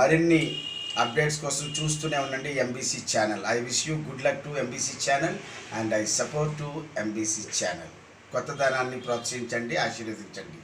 మరిన్ని అప్డేట్స్ కోసం చూస్తూనే ఉండండి MBC channel. I wish you good luck to MBC channel and I support to MBC channel. కొత్తదనాన్ని ప్రోత్సహించండి, ఆశీర్వదించండి.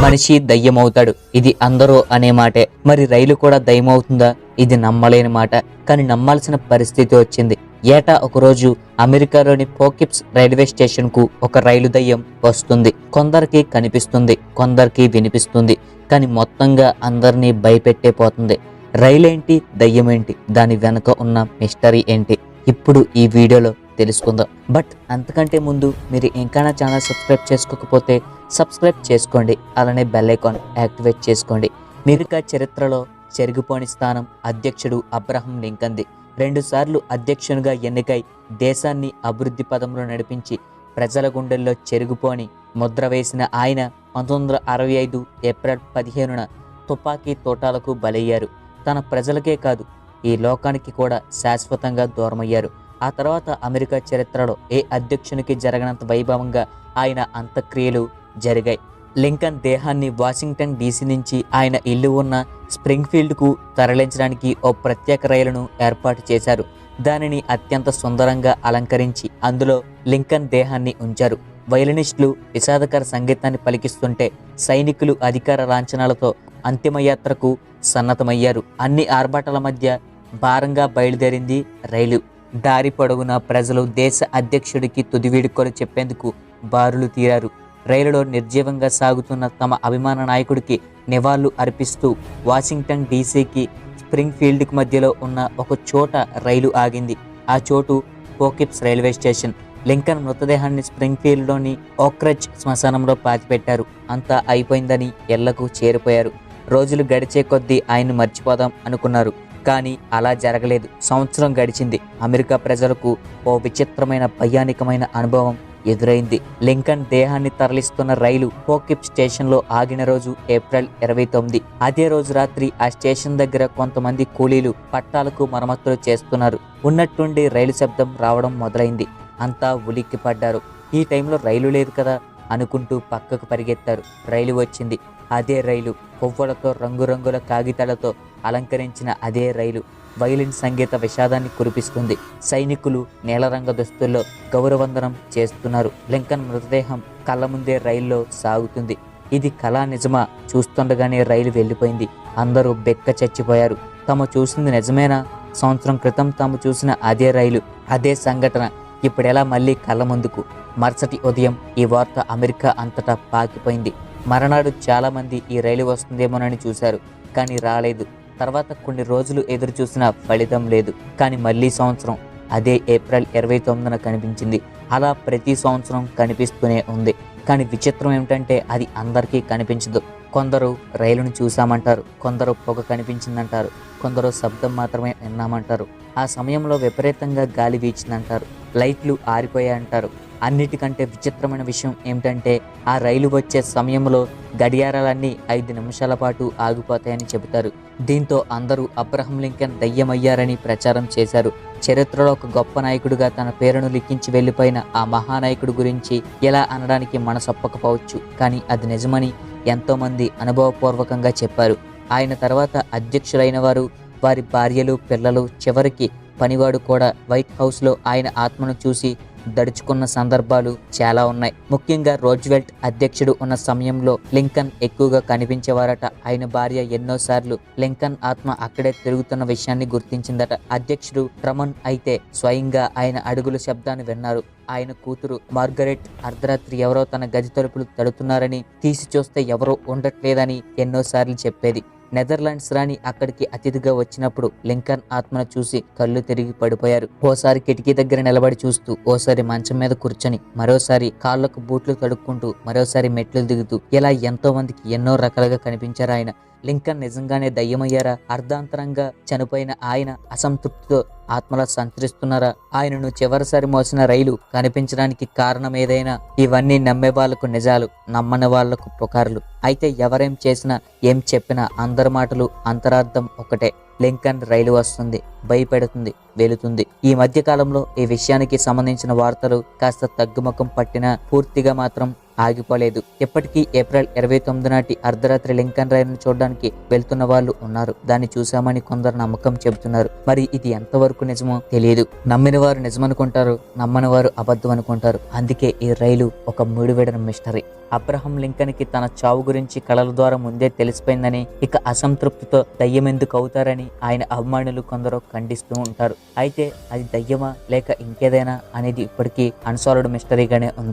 మనిషి దయ్యమవుతాడు, ఇది అందరూ అనే మాటే. మరి రైలు కూడా దయ్యమవుతుందా? ఇది నమ్మలేని మాట, కానీ నమ్మాల్సిన పరిస్థితి వచ్చింది. ఏటా ఒకరోజు అమెరికాలోని పోకిప్స్ రైల్వే స్టేషన్ కు ఒక రైలు దయ్యం వస్తుంది. కొందరికి కనిపిస్తుంది, కొందరికి వినిపిస్తుంది, కానీ మొత్తంగా అందరినీ భయపెట్టే పోతుంది. రైలేంటి, దయ్యమేంటి, దాని వెనుక ఉన్న మిస్టరీ ఏంటి, ఇప్పుడు ఈ వీడియోలో తెలుసుకుందాం. బట్ అంతకంటే ముందు మీరు ఇంకా నా ఛానల్ సబ్స్క్రైబ్ చేసుకోకపోతే సబ్స్క్రైబ్ చేసుకోండి, అలానే బెల్ ఐకాన్ యాక్టివేట్ చేసుకోండి. అమెరికా చరిత్రలో చెరిగిపోని స్థానం అధ్యక్షుడు అబ్రహం లింకన్ది. 2 సార్లు అధ్యక్షునిగా ఎన్నికై దేశాన్ని అభివృద్ధి పదంలో నడిపించి ప్రజల గుండెల్లో చెరిగిపోని ముద్ర వేసిన ఆయన 1965 ఏప్రిల్ 15న తుపాకీ తోటాలకు బలయ్యారు. తన ప్రజలకే కాదు, ఈ లోకానికి కూడా శాశ్వతంగా దూరమయ్యారు. ఆ తర్వాత అమెరికా చరిత్రలో ఏ అధ్యక్షునికి జరగనంత వైభవంగా ఆయన అంత్యక్రియలు జరిగాయి. లింకన్ దేహాన్ని వాషింగ్టన్ డీసీ నుంచి ఆయన ఇల్లు ఉన్న స్ప్రింగ్ఫీల్డ్కు తరలించడానికి ఓ ప్రత్యేక రైలును ఏర్పాటు చేశారు. దానిని అత్యంత సుందరంగా అలంకరించి అందులో లింకన్ దేహాన్ని ఉంచారు. వయలినిస్టులు విషాదకర సంగీతాన్ని పలికిస్తుంటే సైనికులు అధికార లాంఛనాలతో అంతిమయాత్రకు సన్నద్ధమయ్యారు. అన్ని ఆర్భాటాల మధ్య భారంగా బయలుదేరింది రైలు. దారి పొడవునా ప్రజలు దేశ అధ్యక్షుడికి తుది వేడుకలు చెప్పేందుకు బారులు తీరారు. రైలులో నిర్జీవంగా సాగుతున్న తమ అభిమాన నాయకుడికి నివాళులు అర్పిస్తూ వాషింగ్టన్ డీసీకి స్ప్రింగ్ఫీల్డ్కి మధ్యలో ఉన్న ఒక చోట రైలు ఆగింది. ఆ చోటు పోకిప్స్ రైల్వే స్టేషన్. లింకన్ మృతదేహాన్ని స్ప్రింగ్ఫీల్డ్లోని ఓక్రెజ్ శ్మశానంలో పాతిపెట్టారు. అంతా అయిపోయిందని ఇళ్లకు చేరిపోయారు. రోజులు గడిచే కొద్దీ ఆయన్ని మర్చిపోదాం అనుకున్నారు, కానీ అలా జరగలేదు. సంవత్సరం గడిచింది. అమెరికా ప్రజలకు ఓ విచిత్రమైన భయానకమైన అనుభవం ఎదురైంది. లింకన్ దేహాన్ని తరలిస్తున్న రైలు పోకిప్ స్టేషన్లో ఆగిన రోజు ఏప్రిల్ 29. అదే రోజు రాత్రి ఆ స్టేషన్ దగ్గర కొంతమంది కూలీలు పట్టాలకు మరమ్మతులు చేస్తున్నారు. ఉన్నట్టుండి రైలు శబ్దం రావడం మొదలైంది. అంతా ఉలిక్కి పడ్డారు. ఈ టైంలో రైలు లేదు కదా అనుకుంటూ పక్కకు పరిగెత్తారు. రైలు వచ్చింది. అదే రైలు, పువ్వులతో రంగురంగుల కాగితాలతో అలంకరించిన అదే రైలు. వయలిన్ సంగీత విషాదాన్ని కురిపిస్తుంది. సైనికులు నీలరంగ దుస్తుల్లో గౌరవందనం చేస్తున్నారు. లింకన్ మృతదేహం కళ్ళ ముందే రైల్లో సాగుతుంది. ఇది కళా నిజమా? చూస్తుండగానే రైలు వెళ్ళిపోయింది. అందరూ బెక్క చచ్చిపోయారు. తాము చూసింది నిజమేనా? సంవత్సరం క్రితం తాము చూసిన అదే రైలు, అదే సంఘటన ఇప్పుడెలా మళ్ళీ కళ్ళ ముందుకు? మరుసటి ఉదయం ఈ వార్త అమెరికా అంతటా పాకిపోయింది. మరనాడు చాలామంది ఈ రైలు వస్తుందేమోనని చూశారు, కానీ రాలేదు. తర్వాత కొన్ని రోజులు ఎదురు చూసినా ఫలితం లేదు. కానీ మళ్ళీ సంవత్సరం అదే ఏప్రిల్ 29న కనిపించింది. అలా ప్రతి సంవత్సరం కనిపిస్తూనే ఉంది. కానీ విచిత్రం ఏమిటంటే అది అందరికీ కనిపించదు. కొందరు రైలును చూసామంటారు, కొందరు పొగ కనిపించిందంటారు, కొందరు శబ్దం మాత్రమే విన్నామంటారు. ఆ సమయంలో విపరీతంగా గాలి వీచిందంటారు, లైట్లు ఆరిపోయాయంటారు. అన్నిటికంటే విచిత్రమైన విషయం ఏమిటంటే ఆ రైలు వచ్చే సమయంలో గడియారాలన్నీ 5 నిమిషాల పాటు ఆగిపోతాయని చెబుతారు. దీంతో అందరూ అబ్రహం లింకన్ దయ్యమయ్యారని ప్రచారం చేశారు. చరిత్రలో ఒక గొప్ప నాయకుడిగా తన పేరును లిఖించి వెళ్ళిపోయిన ఆ మహానాయకుడి గురించి ఎలా అనడానికి మనసొప్పకపోవచ్చు, కానీ అది నిజమని ఎంతోమంది అనుభవపూర్వకంగా చెప్పారు. ఆయన తర్వాత అధ్యక్షులైన వారు, వారి భార్యలు, పిల్లలు, చివరికి పనివాడు కూడా వైట్ హౌస్లో ఆయన ఆత్మను చూసి దడుచుకున్న సందర్భాలు చాలా ఉన్నాయి. ముఖ్యంగా రోజ్వెల్ట్ అధ్యక్షుడు ఉన్న సమయంలో లింకన్ ఎక్కువగా కనిపించేవారట. ఆయన భార్య ఎన్నోసార్లు లింకన్ ఆత్మ అక్కడే తిరుగుతున్న విషయాన్ని గుర్తించిందట. అధ్యక్షుడు ట్రమన్ అయితే స్వయంగా ఆయన అడుగుల శబ్దాన్ని విన్నారు. ఆయన కూతురు మార్గరెట్ అర్ధరాత్రి ఎవరో తన గది తలుపులు తడుతున్నారని, తీసి చూస్తే ఎవరో ఉండట్లేదని ఎన్నోసార్లు చెప్పేది. నెదర్లాండ్స్ రాణి అక్కడికి అతిథిగా వచ్చినప్పుడు లింకన్ ఆత్మను చూసి కళ్ళు తిరిగి పడిపోయారు. ఓసారి కిటికీ దగ్గర నిలబడి చూస్తూ, ఓసారి మంచం మీద కూర్చొని, మరోసారి కాళ్లకు బూట్లు తడుక్కుంటూ, మరోసారి మెట్లు దిగుతూ, ఇలా ఎంతో మందికి ఎన్నో రకాలుగా కనిపించారు ఆయన. లింకన్ నిజంగానే దయ్యమయ్యారా? అర్ధాంతరంగా చనిపోయిన ఆయన అసంతృప్తితో ఆత్మలా సంచరిస్తున్నారా? ఆయనను చివరిసారి మోసిన రైలు కనిపించడానికి కారణం ఏదైనా? ఇవన్నీ నమ్మే వాళ్లకు నిజాలు, నమ్మని వాళ్లకు పుకార్లు. అయితే ఎవరేం చేసినా, ఏం చెప్పినా అందరి మాటలు అంతరార్థం ఒకటే. లింకన్ రైలు వస్తుంది, భయపెడుతుంది, వెళుతుంది. ఈ మధ్య కాలంలో ఈ విషయానికి సంబంధించిన వార్తలు కాస్త తగ్గుముఖం పట్టినా పూర్తిగా మాత్రం ఆగిపోలేదు. ఇప్పటికీ ఏప్రిల్ 29 నాటి అర్ధరాత్రి లింకన్ రైలును చూడడానికి వెళ్తున్న వాళ్ళు ఉన్నారు. దాన్ని చూశామని కొందరు నమ్మకం చెబుతున్నారు. మరి ఇది ఎంతవరకు నిజమో తెలియదు. నమ్మిన వారు నిజమనుకుంటారు, నమ్మని వారు అబద్ధం అనుకుంటారు. అందుకే ఈ రైలు ఒక ముడివిడని మిస్టరీ. అబ్రహం లింకన్ కి తన చావు గురించి కళల ద్వారా ముందే తెలిసిపోయిందని, ఇక అసంతృప్తితో దయ్యమెందుకు అవుతారని ఆయన అభిమానులు కొందరు ఖండిస్తూ ఉంటారు. అయితే అది దయ్యమా లేక ఇంకేదైనా అనేది ఇప్పటికీ అన్సాల్వ్డ్ మిస్టరీగానే ఉంది.